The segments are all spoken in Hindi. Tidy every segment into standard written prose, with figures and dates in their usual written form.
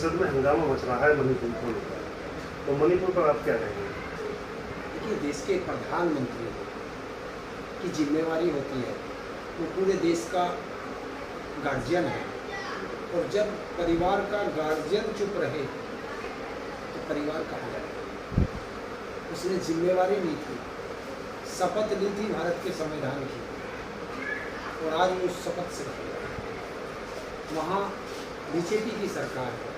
संसद में हंगामा मच रहा है मणिपुर को लेकर, तो मणिपुर पर आप क्या कहेंगे? देखिए, देश के प्रधानमंत्री की जिम्मेवारी होती है, वो पूरे देश का गार्जियन है, और जब परिवार का गार्जियन चुप रहे तो परिवार कहाँ जाए। उसने जिम्मेवारी ली थी, शपथ ली थी भारत के संविधान की, और आज वो शपथ से वहाँ बीजेपी की सरकार है,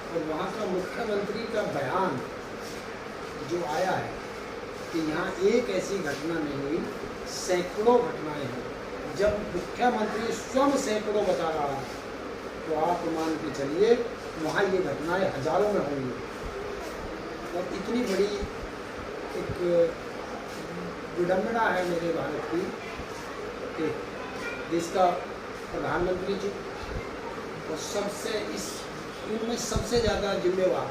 और वहाँ का मुख्यमंत्री का बयान जो आया है कि यहाँ एक ऐसी घटना नहीं हुई, सैकड़ों घटनाएं हैं। जब मुख्यमंत्री स्वयं सैकड़ों बता रहा है तो आप मान के चलिए वहाँ ये घटनाएं हजारों में होंगी। और इतनी बड़ी एक विडम्बना है मेरे भारत की कि देश का प्रधानमंत्री जी और सबसे इनमें सबसे ज़्यादा जिम्मेवार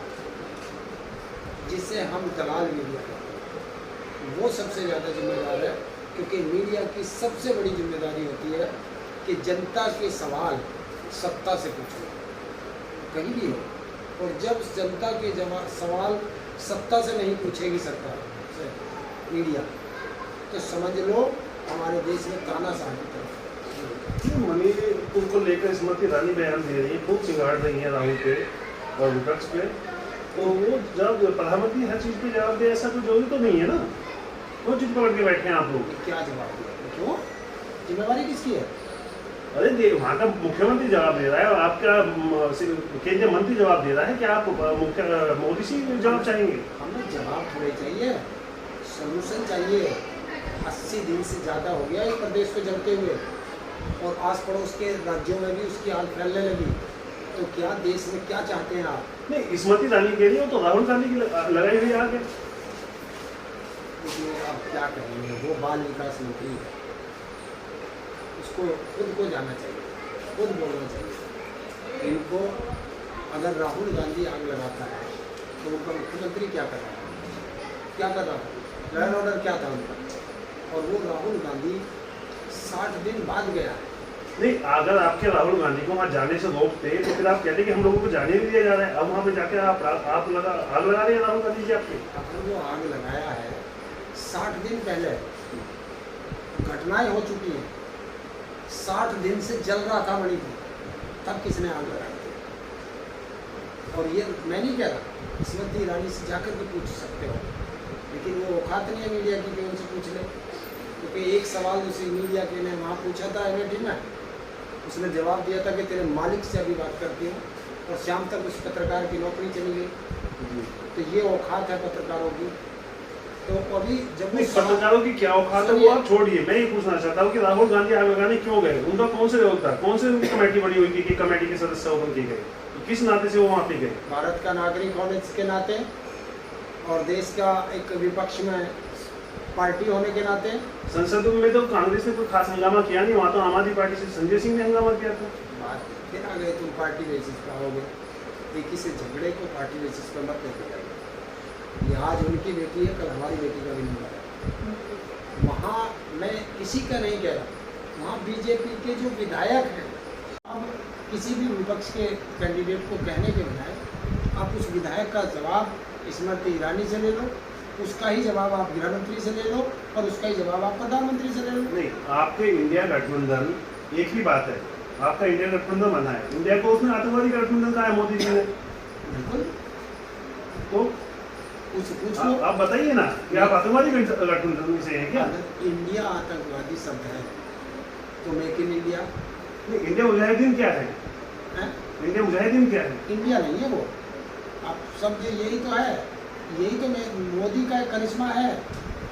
जिसे हम दलाल मीडिया कहते हैं, वो सबसे ज़्यादा जिम्मेदार है, क्योंकि मीडिया की सबसे बड़ी जिम्मेदारी होती है कि जनता के सवाल सत्ता से पूछो कहीं भी हो, और जब जनता के सवाल सत्ता से नहीं पूछेगी सरकार से मीडिया, तो समझ लो हमारे देश में तानाशाही की तरफ। मणिपुर को लेकर स्मृति ईरानी बयान दे रही है, खूब सिंगाड़ रही है राहुल पे और विपक्ष पे, तो वो जब प्रधानमंत्री हर चीज़ पे जवाब दे ऐसा कोई जरूरी तो नहीं है ना, वो चीज पकड़ के बैठे हैं आप लोग। क्या जवाब दिया? क्यों? जिम्मेवारी किसकी है? अरे वहाँ का मुख्यमंत्री जवाब दे रहा है और आपका केंद्रीय मंत्री जवाब दे रहा है कि आप मोदी से जवाब चाहेंगे। हमें जवाब थोड़े चाहिए, सोल्यूशन चाहिए। 80 दिन से ज़्यादा हो गया इस प्रदेश को जलते हुए, और आस पड़ोस के राज्यों में भी उसकी आग फैलने लगी, तो क्या देश में क्या चाहते हैं आप? नहीं, स्मृति ईरानी कह रही हो तो राहुल गांधी की लगाई हुई आग है। आप क्या कहेंगे, वो बाल विकास मंत्री है, उसको खुद को जाना चाहिए, खुद बोलना चाहिए। इनको अगर राहुल गांधी आग लगाता है तो उनका मुख्यमंत्री क्या कर रहा है? क्या कर रहा था? लॉ एंड ऑर्डर क्या था उनका? और वो राहुल गांधी 60 दिन बाद गया। नहीं, अगर आपके राहुल गांधी को वहाँ जाने से रोकते तो फिर आप कहते कि हम लोगों को जाने नहीं दिया जा रहा है, अब वहाँ पे जाके आप आग लगा रहे हैं राहुल गांधी जी आपके। अगर वो आग लगाया है 60 दिन पहले, घटनाएं हो चुकी हैं, 60 दिन से जल रहा था मणिपुर, तब किसने आग लगाई? और ये मैं नहीं कह रहा, स्मृति ईरानी से जाकर के पूछ सकते हो, लेकिन वो औकात नहीं है मीडिया की कि उनसे पूछ ले, क्योंकि एक सवाल उसी मीडिया के ने वहाँ पूछा था एमएटी में, उसने जवाब दिया था कि तेरे मालिक से अभी बात करती हूँ, और शाम तक उस पत्रकार की नौकरी चली गई। तो ये औकात है पत्रकारों की। तो अभी जब पत्रकारों की क्या औकात है वो आप छोड़िए, मैं ये पूछना चाहता हूँ कि राहुल गांधी आग लगाने क्यों गए? उनका कौन से रोग था? कौन से कमेटी बनी हुई थी कि कमेटी के सदस्य ओपन किए गए? तो किस नाते से वो वहाँ पे गए? भारत का नागरिक होने के नाते और देश का एक विपक्ष में पार्टी होने के नाते। संसद में तो कांग्रेस ने कोई खास हंगामा किया नहीं, वहाँ तो आम आदमी पार्टी से संजय सिंह ने हंगामा किया था। बात फिर आ गए तुम पार्टी बेसिस पर आओगे, एक ही से झगड़े को पार्टी बेसिस पर मत लेके जाइए। ये आज उनकी बेटी है, कल हमारी बेटी का भी नंबर है। वहाँ मैं किसी का नहीं कह रहा, वहाँ बीजेपी के जो विधायक हैं, अब किसी भी विपक्ष के कैंडिडेट को कहने के बजाय आप उस विधायक का जवाब स्मृति ईरानी से ले लो, उसका ही जवाब आप गृह मंत्री से ले लो, और उसका ही जवाब आप प्रधानमंत्री से ले लो। नहीं, आपके इंडिया गठबंधन एक ही बात है, आपका इंडिया गठबंधन बना है, इंडिया को उसने आतंकवादी गठबंधन कहा है मोदी जी ने। बिल्कुल, तो पूछ लो। आप बताइए ना कि आप आतंकवादी गठबंधन से हैं क्या? इंडिया आतंकवादी शब्द है तो मेक इन इंडिया। नहीं, इंडिया मुजाहिदीन क्या है? इंडिया मुजाहिदीन क्या है? इंडिया नहीं है वो, आप सब यही तो है, यही तो मोदी का करिश्मा है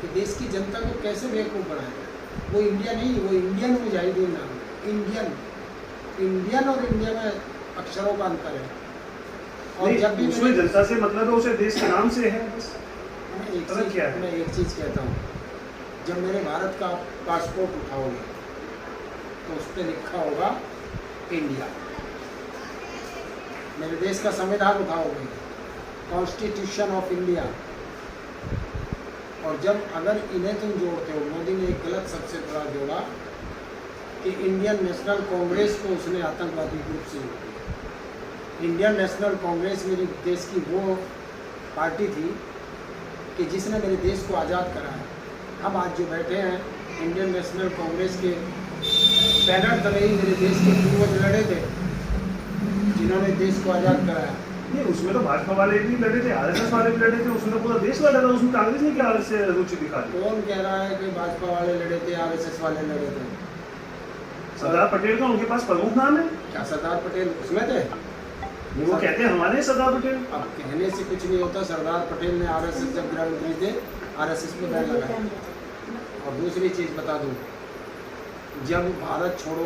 कि देश की जनता को कैसे बेवकूफ़ बनाए। वो इंडिया नहीं, वो इंडियन मुजाहिदीन नाम है। इंडियन और इंडिया में अक्षरों का अंतर है। और जब भी उसमें जनता से मतलब है, उसे देश के नाम से है बस। मैं एक चीज़ कहता हूँ, जब मेरे भारत का पासपोर्ट उठाओगे तो उस पर लिखा होगा इंडिया। मेरे देश का संविधान उठाओगे, कॉन्स्टिट्यूशन ऑफ इंडिया। और जब अगर इन्हें तुम जोड़ते हो, मोदी ने एक गलत सबसे बड़ा जोड़ा कि इंडियन नेशनल कांग्रेस को उसने आतंकवादी ग्रुप से जोड़ दिया। इंडियन नेशनल कांग्रेस मेरी देश की वो पार्टी थी कि जिसने मेरे देश को आज़ाद कराया। हम आज जो बैठे हैं इंडियन नेशनल कांग्रेस के बैनर तले ही मेरे देश के पूर्वज लड़े थे, जिन्होंने देश को आज़ाद कराया। नहीं, उसमें तो भाजपा वाले भी लड़े थे, आरएसएस वाले भी लड़े थे, उसमें पूरा देश लड़ा था। उसमें कांग्रेस ने क्या से रुचि दिखा दी? कौन कह रहा है कि भाजपा वाले लड़े थे, आरएसएस वाले लड़े थे? सरदार पटेल का उनके पास प्रमुख नाम है। क्या सरदार पटेल उसमें थे? वो कहते हैं हमारे सरदार पटेल। अब कहने से कुछ नहीं होता। सरदार पटेल ने आरएसएस जब गृह मंत्री थे, आरएसएस पे बैन लगाया। और दूसरी चीज़ बता दूं, जब भारत छोड़ो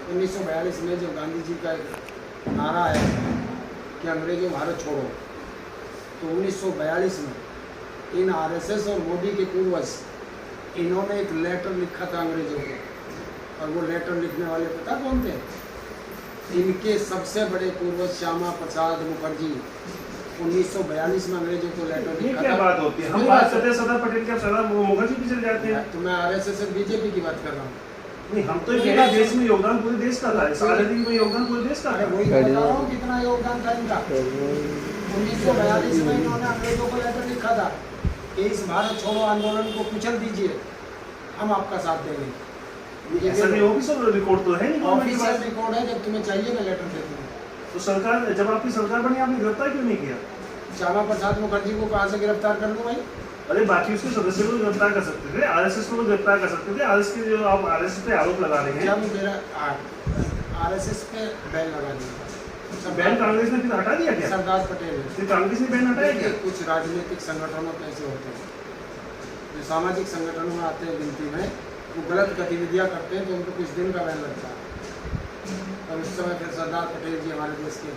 1942 में जब गांधी जी का एक नारा है कि अंग्रेजों भारत छोड़ो, तो 1942 में इन आरएसएस और मोदी के पूर्वज इन्होंने एक लेटर लिखा था अंग्रेजों को। और वो लेटर लिखने वाले पता कौन थे? इनके सबसे बड़े पूर्वज श्यामा प्रसाद मुखर्जी 1942 में अंग्रेजों को लेटर ये लिखा क्या था। बात होती है? हम बात करते हैं सरदार पटेल के, सरदार मुखर्जी पीछे जाते हैं। तो मैं आरएसएस और बीजेपी की बात कर रहा हूँ। नहीं, हम तो ये कह देश में योगदान पूरे देश का था, आजादी में योगदान पूरे देश का अरे था। वही तो बता रहा हूँ कितना योगदान था इनका। 1942 में इन्होंने अंग्रेजों को लेटर लिखा था कि इस भारत छोड़ो आंदोलन को कुचल दीजिए, हम आपका साथ देंगे। ऐसा नहीं, ऑफिशियल रिकॉर्ड तो है नहीं गवर्नमेंट के ऑफिशियल पास। रिकॉर्ड है, जब तुम्हें चाहिए मैं लेटर दे दूँगा। तो सरकार, जब आपकी सरकार बनी, आपने गिरफ्तार क्यों नहीं किया? श्यामा प्रसाद मुखर्जी को कहाँ से गिरफ्तार कर लूँ भाई? अरे बाकी उसके सदस्य को गिरफ्तार कर सकते थे, आरएसएस को गिरफ्तार कर सकते थे। आरएसएस के जो आप आरएसएस पे आरोप लगा रहे हैं, जब मेरा आरएसएस पे बैन लगा दिया, बैन कांग्रेस ने फिर हटा दिया क्या? सरदार पटेल ने। फिर कांग्रेस ने बैन हटाया क्या? देखिए, कुछ राजनीतिक संगठनों में ऐसे होते हैं जो सामाजिक संगठनों में आते हैं गिनती में, वो गलत गतिविधियाँ करते हैं तो उनको कुछ दिन का बैन लगता है। और उस समय फिर सरदार पटेल जी हमारे देश के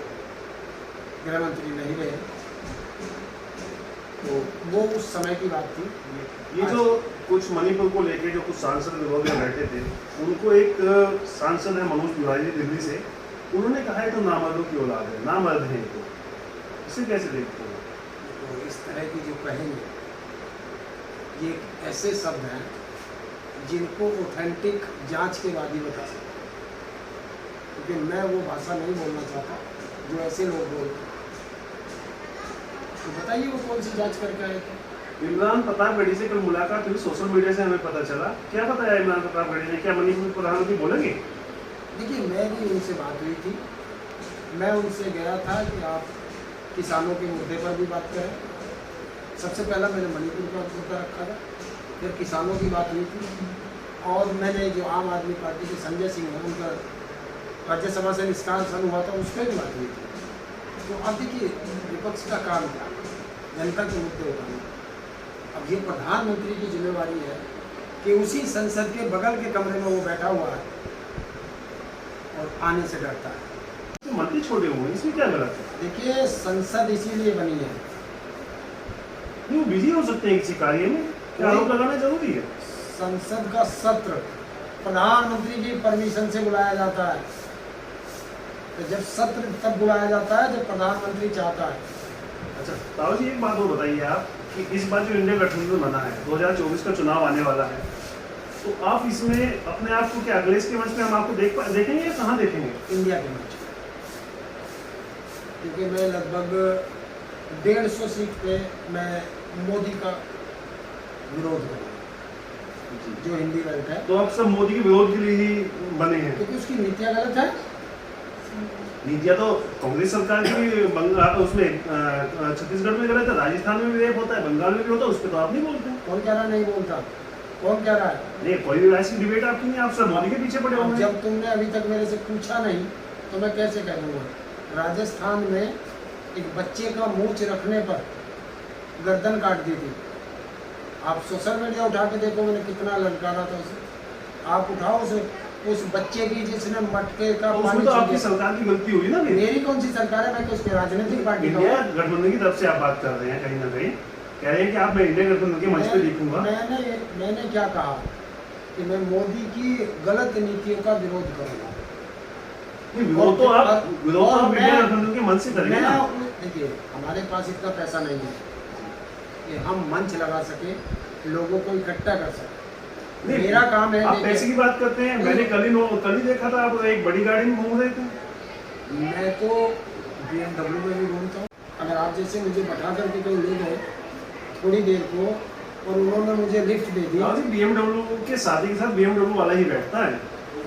गृह मंत्री नहीं रहे, तो वो उस समय की बात थी। ये जो कुछ मणिपुर को लेके जो कुछ सांसद विरोध में बैठे थे, उनको एक सांसद है मनोज तिवारी दिल्ली से, उन्होंने कहा है तो नामर्दों की औलाद है, नामर्द है। तो इसे कैसे देखते हैं? तो इस तरह की जो कहेंगे, ये ऐसे शब्द हैं जिनको ऑथेंटिक जांच के बाद ही बता सकते हैं, क्योंकि मैं वो भाषा नहीं बोलना चाहता जो ऐसे लोग बोलते हैं। तो बताइए वो कौन सी जांच करके आए थे? इमरान प्रतापगढ़ी से कल मुलाकात हुई, सोशल मीडिया से हमें पता चला। क्या बताया इमरान प्रतापगढ़ी ने? क्या मणिपुर प्रधानमंत्री बोलेंगे? देखिए, मेरी उनसे बात हुई थी, मैं उनसे गया था कि आप किसानों के मुद्दे पर भी बात करें। सबसे पहला मैंने मणिपुर का मुद्दा रखा था, फिर किसानों की बात हुई थी, और मैंने जो आम आदमी पार्टी के संजय सिंह हैं, उनका राज्यसभा से निष्कासन हुआ था, उस पर भी बात हुई थी। तो अब देखिए, विपक्ष का काम क्या? जनता के मुद्दे उठाना। अब ये प्रधानमंत्री की जिम्मेवारी है कि उसी संसद के बगल के कमरे में वो बैठा हुआ है और आने से डरता है। तो मंत्री छोड़े हुए हैं, इसमें क्या गलत है? देखिए, संसद इसीलिए बनी है। नहीं, वो बिजी हो सकते हैं किसी कार्य में, क्या आरोप लगाना जरूरी है? संसद का सत्र प्रधानमंत्री की परमिशन से बुलाया जाता है। तो जब सत्र तब बुलाया जाता है जब प्रधानमंत्री चाहता है। अच्छा ताऊ जी, एक बात और बताइए आप कि इस बार जो इंडिया गठबंधन बना है, 2024 का चुनाव आने वाला है, तो आप इसमें अपने आप को क्या अगले के मंच में हम आपको देखेंगे या कहाँ देखेंगे? इंडिया के मंच पर, क्योंकि मैं लगभग 150 सीट पे मैं मोदी का विरोध करूँगा, जो हिंदी बेल्ट है। तो आप सब मोदी के विरोध के लिए ही बने हैं? क्योंकि उसकी नीतियाँ गलत है। नीतियाँ तो कांग्रेस सरकार की उसमें छत्तीसगढ़ में गलत है, राजस्थान में भी रेप होता है, बंगाल में भी होता है, उस पर तो आप नहीं बोलते। कौन कह रहा नहीं बोलता? कौन कह रहा है? नहीं, कोई भी ऐसी डिबेट आपकी नहीं, आप सब मोदी के पीछे पड़े हुए हैं। जब तुमने अभी तक मेरे से पूछा नहीं तो मैं कैसे कह दूँगा? राजस्थान में एक बच्चे का मूंछ रखने पर गर्दन काट दी थी। आप सोशल मीडिया उठा के देखो, मैंने कितना ललकारा था उसे। आप उठाओ उस बच्चे की जिसने मटके का तो पानी उसमें तो आपकी सरकार की गलती हुई ना? मेरी कौन सी सरकार है? मैं किसकी राजनीतिक पार्टी का इंडिया हूँ? गठबंधन की तरफ से आप बात कर रहे हैं, कहीं ना कहीं कह रहे हैं कि आप मैं इंडिया गठबंधन के मंच पे देखूंगा। मैंने क्या कहा कि मैं मोदी की गलत नीतियों का विरोध करूँगा। विरोध तो आप इंडिया गठबंधन के मंच से करेंगे ना? देखिए, हमारे पास इतना पैसा नहीं है कि हम मंच लगा सके, लोगों को इकट्ठा कर सके। नहीं, मेरा काम है आप देखिए, पैसे की बात करते हैं। मैंने कल ही देखा था आप एक बड़ी गाड़ी में घूम रहे थे। मैं तो BMW में भी घूमता हूँ। अगर आप जैसे मुझे बैठा करके कहीं ले गए थोड़ी देर को और उन्होंने मुझे लिफ्ट दे दी, हाँ जी, BMW के साथी के साथ BMW वाला ही बैठता है,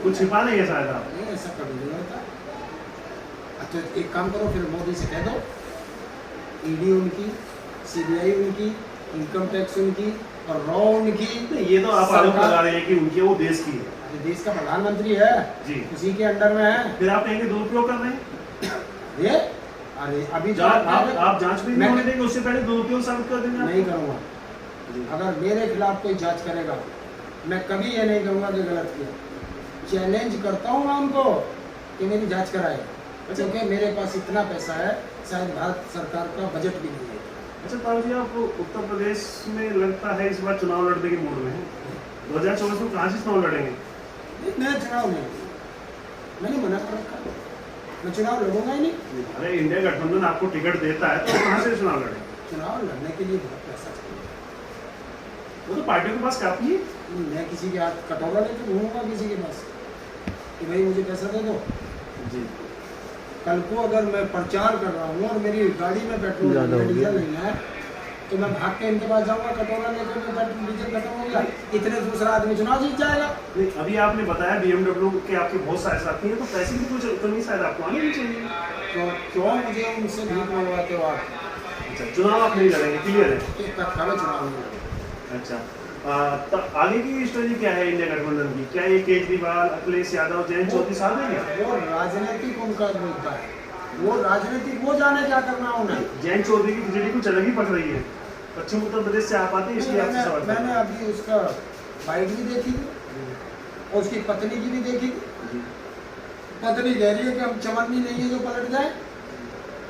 कुछ छिपा नहीं है शायद आप। नहीं ऐसा कभी नहीं होता। अच्छा एक काम करो फिर मोदी से कह दो, ईडी उनकी, CBI उनकी, इनकम टैक्स उनकी और रॉ उनकी। नहीं, ये तो आप आरोप लगा रहे हैं कि उनकी वो देश की है। ये देश का प्रधानमंत्री है जी, उसी के अंडर में है फिर आप कहेंगे दुरुपयोग कर रहे हैं। ये। अरे अभी आप जांच भी नहीं मैं- होने देंगे, उससे पहले दुरुपयोग साबित कर देंगे आप। नहीं करूँगा। जी। अगर मेरे खिलाफ कोई जांच करेगा मैं कभी ये नहीं कहूँगा कि गलत किया। चैलेंज करता हूँ मैं उनको कि मेरी जांच कराए, क्योंकि मेरे पास इतना पैसा है शायद भारत सरकार का बजट भी नहीं है। अच्छा ताऊ जी, आप उत्तर प्रदेश में लगता है इस बार चुनाव लड़ने के मूड में हैं। 2024 में कहाँ से चुनाव लड़ेंगे? नहीं, मैं चुनाव नहीं, मैंने मना कर रखा, मैं चुनाव लड़ूंगा ही नहीं। अरे इंडिया गठबंधन आपको टिकट देता है तो कहाँ से चुनाव लड़ेंगे? चुनाव लड़ने के लिए बहुत पैसा चाहिए। वो तो पार्टियों के पास काफी है। मैं किसी के हाथ कटोरा लेकर घूमूंगा किसी के पास कि भाई मुझे पैसा दे दो। जी, कल को अगर मैं प्रचार कर रहा हूँ और मेरी गाड़ी में पेट्रोल नहीं है, डीजल नहीं है, तो मैं भाग के इनके पास जाऊँगा कटोरा लेकर के, पेट्रोल डीजल खत्म हो गया, इतने दूसरा आदमी चुनाव जीत जाएगा। नहीं, अभी आपने बताया BMW के आपके बहुत सारे साथी हैं, तो पैसे की कुछ कमी शायद आपको आनी नहीं चाहिए। तो क्यों मुझे उनसे भीख मंगवाते हो आप? अच्छा, चुनाव आप नहीं लड़ेंगे, क्लियर है। एक तक में चुनाव नहीं लड़ेंगे। अच्छा, तो आगे की स्टोरी क्या है इंडिया गठबंधन की? क्या ये केजरीवाल, अखिलेश यादव, जयंत चौधरी साथ देंगे? वो राजनीतिक उनका मुद्दा है, वो राजनीतिक वो जाने क्या करना उन्हें। जयंत चौधरी की खिचड़ी कुछ अलग ही पक रही है। पश्चिम उत्तर प्रदेश से आप आते हैं, इसलिए आपसे सवाल कर रहा मैंने हूं। अभी उसका बाइट भी देखी थी और उसकी पत्नी की भी देखी थी। जी। पत्नी कह रही है कि हम चमन्नी नहीं है जो पलट जाए,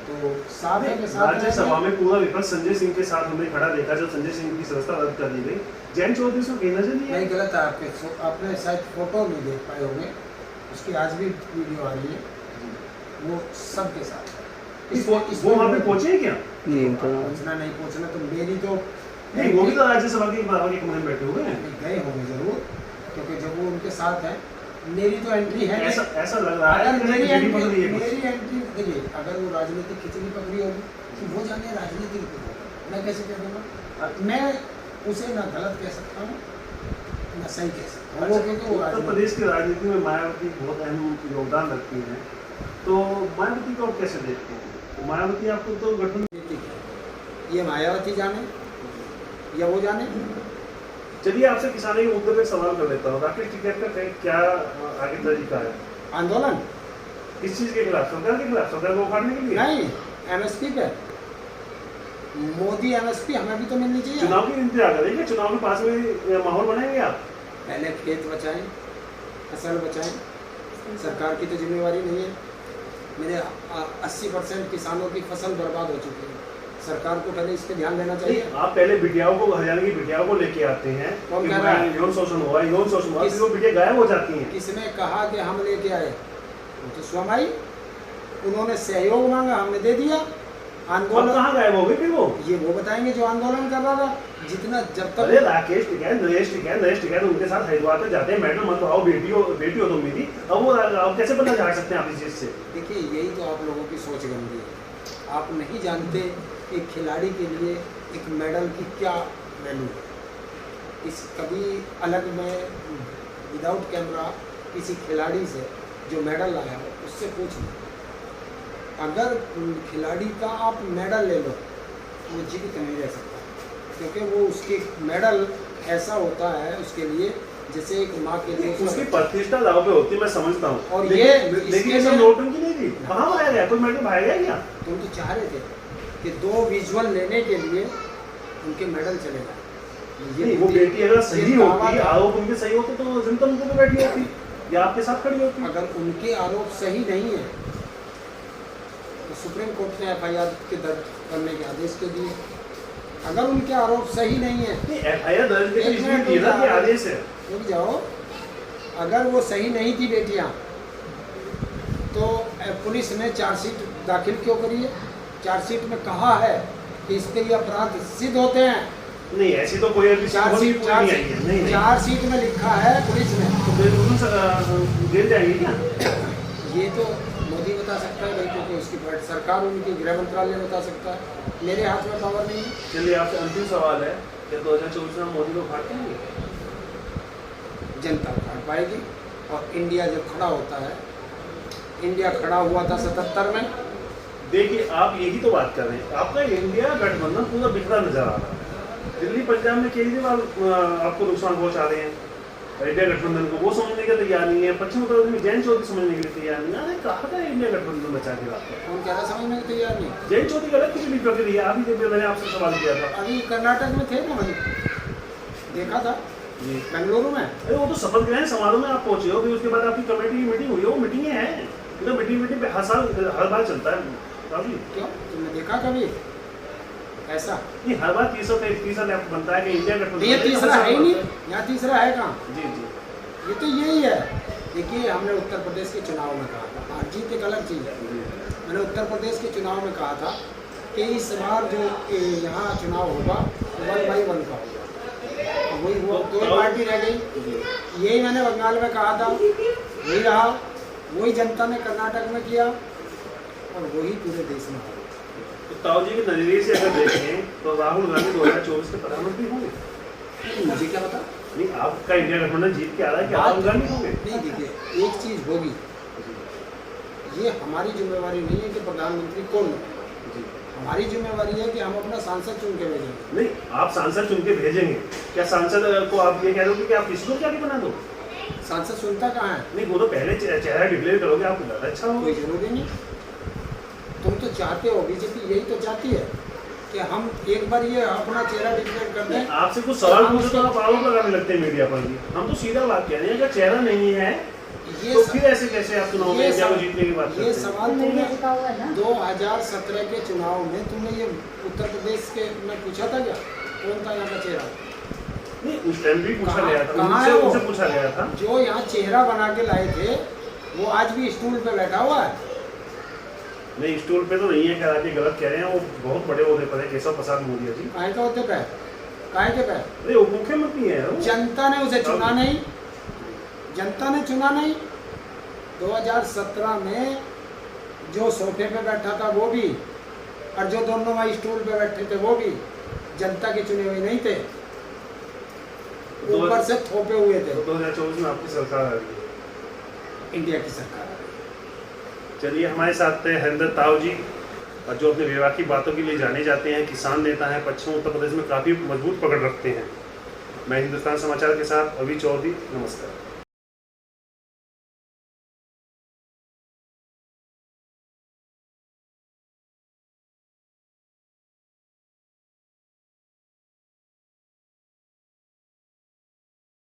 तो साथ है के साथ राज्यसभा में पूरा विपक्ष संजय सिंह के साथ हमें खड़ा देखा जब संजय सिंह की सदस्यता रद्द कर दी गई। जयंत चौधरी से कहीं नजर नहीं नहीं आई। गलत है आपने शायद फोटो नहीं देख पाए होंगे, उसकी आज भी वीडियो आ रही है, वो सबके साथ है। वो वहाँ पे पहुंचे हैं क्या? पहुंचना नहीं पहुंचना तो मेरी तो नहीं, वो भी तो राज्यसभा के बराबर के कमरे में बैठे हुए हैं। गए होंगे जरूर, क्योंकि जब वो उनके साथ है। मेरी तो एंट्री है नहीं। ऐसा लग रहा है अगर कि मेरी खिचड़ी पक रही है कुछ। एंट्री देखिए, अगर वो राजनीतिक खिचड़ी पकड़ी होगी तो वो जाने राजनीतिक को होगा। मैं कैसे कह दूँगा? मैं उसे ना गलत कह सकता हूँ ना सही कह सकता हूँ, वो क्योंकि वो उत्तर राजनीतिक। प्रदेश की राजनीति में मायावती बहुत अहम योगदान रखती हैं, तो मायावती को आप कैसे देखते हैं? मायावती आपको तो गठबंधन, ये मायावती जाने या वो जाने। चलिए आपसे किसानों के मुद्दे पे सवाल कर लेता हूँ। राकेश टिकैत का क्या आगे तरीका है? आंदोलन किस चीज के खिलाफ? सरकार के खिलाफ? सरकार को उखाड़ने के लिए? नहीं, MSP पे मोदी MSP हमें भी तो मिलनी चाहिए। चुनाव की इंतजार करेंगे, चुनाव के पास में माहौल बनाएंगे आप? पहले खेत बचाएं, फसल बचाएं, सरकार की तो जिम्मेवारी नहीं है। मेरे 80% किसानों की फसल बर्बाद हो चुकी है, सरकार को पहले इस पे ध्यान देना चाहिए। आप पहले बिटियाओं को, हरियाणा की बिटियाओं को लेके आते हैं, कौन कह रहा है? यौन शोषण हुआ, फिर वो बिटिया गायब हो जाती हैं। किसने कहा कि हम लेके आए? वो तो स्वयं आई, उन्होंने सहयोग मांगा, हमने दे दिया। अब आंदोलन कहाँ गायब हो गए फिर वो? ये वो बताएंगे जो आंदोलन कर रहा था। जितना जब तक अरे राकेश टिकैत, नरेश टिकैत उनके साथ हरिद्वार तक जाते हैं, मैडम मत आओ, बेटी हो तुम मेरी। अब वो अब कैसे पता जा सकते हैं आप इस चीज से? देखिए, यही तो आप लोगों की सोच गंदी है। आप नहीं जानते एक खिलाड़ी के लिए एक मेडल की क्या वैल्यू है। इस कभी अलग में विदाउट कैमरा किसी खिलाड़ी से जो मेडल लाया हो उससे पूछ लो। अगर खिलाड़ी का आप मेडल ले लो वो जीवित नहीं रह सकता, क्योंकि वो उसके मेडल ऐसा होता है उसके लिए जैसे एक माँ के लिए उसकी प्रतिष्ठा दाव पे होती है, मैं समझता हूँ। और लेकिन ये सब नोटंकी नहीं थी। कहाँ लाया गया? कोई मेडल भाया गया क्या? तुम तो चाह रहे थे कि 2 विजुअल लेने के लिए उनके मेडल चले गए। नहीं, वो बेटी अगर सही होती, आरोप उनके सही होते तो जनता उनके पे बैठी होती या आपके साथ खड़ी होती। अगर उनके आरोप सही नहीं है तो सुप्रीम कोर्ट ने FIR के दर्ज करने के आदेश के दिए। अगर उनके आरोप सही नहीं है, FIR दर्ज करने के लिए दिया था कि आदेश है? रुक जाओ, अगर वो सही नहीं थी बेटियां तो पुलिस ने चार्जशीट दाखिल क्यों करी है? चार्जशीट में कहा है कि इस पे ये अपराध सिद्ध होते हैं नहीं ऐसी तो कोई अभी नहीं आई है। नहीं नहीं 4 सीट में लिखा है पुलिस में। तो बिल्कुल जेल जाएंगे क्या? ये तो मोदी बता सकता है भाई, क्योंकि उसकी सरकार, उनकी गृह मंत्रालय बता सकता है, मेरे हाथ में पावर नहीं है। चलिए आपसे अंतिम सवाल है, क्या 2024 में मोदी को फाड़ देंगे? जनता फाड़ पाएगी। और इंडिया जब खड़ा होता है, इंडिया खड़ा हुआ था 77 में। देखिए आप यही तो बात कर रहे हैं, आपका इंडिया गठबंधन पूरा बिखरा नजर आ रहा है। दिल्ली पंजाब में केजरीवाल आपको नुकसान पहुंचा रहे हैं इंडिया गठबंधन को, वो समझने के तैयार नहीं है। पश्चिम उत्तर प्रदेश में जैन चौधरी समझने के लिए तैयार नहीं है। अरे कहा था इंडिया गठबंधन बचा के रखा है, कौन कह रहा समझने को तैयार नहीं? जैन चौधरी गलत किसी भी प्रक्रिया। अभी देखिए मैंने आपसे सवाल किया था, अभी कर्नाटक में थे ना, वहीं देखा था, जी बेंगलुरु में। अरे वो तो शपथ ग्रहण समारोह में आप पहुंचे हो, फिर उसके बाद आपकी कमेटी की मीटिंग हुई है। वो मीटिंगें हैं, तो मीटिंग पे हर साल हर बार चलता है काफी। क्यों, तुमने देखा कभी ऐसा? नहीं हर बार तीसरा लैप बनता है कि इंडिया गठबंधन। ये तीसरा है ही नहीं, यहाँ तीसरा है कहाँ? जी जी ये तो यही है। देखिए हमने उत्तर प्रदेश के चुनाव में कहा था, हार जीत एक अलग चीज़ है। मैंने उत्तर प्रदेश के चुनाव में कहा था कि इस बार जो यहाँ चुनाव होगा 1/1 का होगा, वही हुआ, 2 पार्टी रह गई। यही मैंने बंगाल में कहा था, वही रहा, वही जनता ने कर्नाटक में किया और वही पूरे देश में हुआ। तो ताऊ जी के नजरिए से अगर देखें तो राहुल गांधी 2024 के प्रधानमंत्री होंगे। मुझे क्या पता? नहीं आपका इंडिया गठबंधन जीत के आ रहा है कि राहुल गांधी होंगे? नहीं, देखिए एक चीज़ होगी, ये हमारी जिम्मेवारी नहीं है कि प्रधानमंत्री कौन हो। जी हमारी जिम्मेवारी है कि हम अपना सांसद चुन के भेजेंगे। नहीं आप सांसद चुन के भेजेंगे, क्या सांसद को आप ये कह रहे हो कि आप किसी को क्या बना दो? सांसद सुनता कहाँ है? नहीं वो तो पहले चेहरा डिक्लेयर करोगे, आपको ज़्यादा अच्छा होगा। कोई जरूरी नहीं। तुम तो चाहते हो, बीजेपी यही तो चाहती है कि हम एक बार ये अपना चेहरा डिक्लेयर कर दें। आपसे कुछ सवाल पूछे तो आप आरोप लगाने लगते हैं मीडिया पर भी। हम तो सीधा बात कह रहे हैं, अगर चेहरा नहीं है ये तो फिर ऐसे कैसे आप चुनाव में इंडिया को जीतने की बात करते ये हैं? सवाल तुमने 2017 के चुनाव में तुमने ये उत्तर प्रदेश के में पूछा था क्या? कौन था यहाँ का चेहरा? नहीं उस टाइम भी पूछा कहाँ- गया था, कहाँ है वो? उनसे पूछा गया था। जो यहाँ चेहरा बना के लाए थे वो आज भी स्टूल पे बैठा हुआ है। नहीं स्टूल पे तो नहीं है, खैर आप ये गलत कह रहे हैं। वो बहुत बड़े ओहदे पर है, केशव प्रसाद मौर्य जी। काहे के होते पे? काहे के पे? अरे वो मुख्यमंत्री है वो। जनता ने उसे चुना नहीं, जनता ने चुना नहीं। 2017 में जो सोफे पे बैठा था वो भी, और जो दोनों भाई स्टूल पे बैठे थे वो भी जनता के चुने हुए नहीं थे, ऊपर से थोपे हुए थे। तो 2024 में आपकी सरकार आ रही है, इंडिया की सरकार। चलिए हमारे साथ थे हरिंदर ताऊ जी, और जो अपने विवाह बातों के लिए जाने जाते हैं, किसान नेता हैं, पश्चिम उत्तर प्रदेश में काफ़ी मजबूत पकड़ रखते हैं। मैं हिंदुस्तान समाचार के साथ अभी चौधरी, नमस्कार।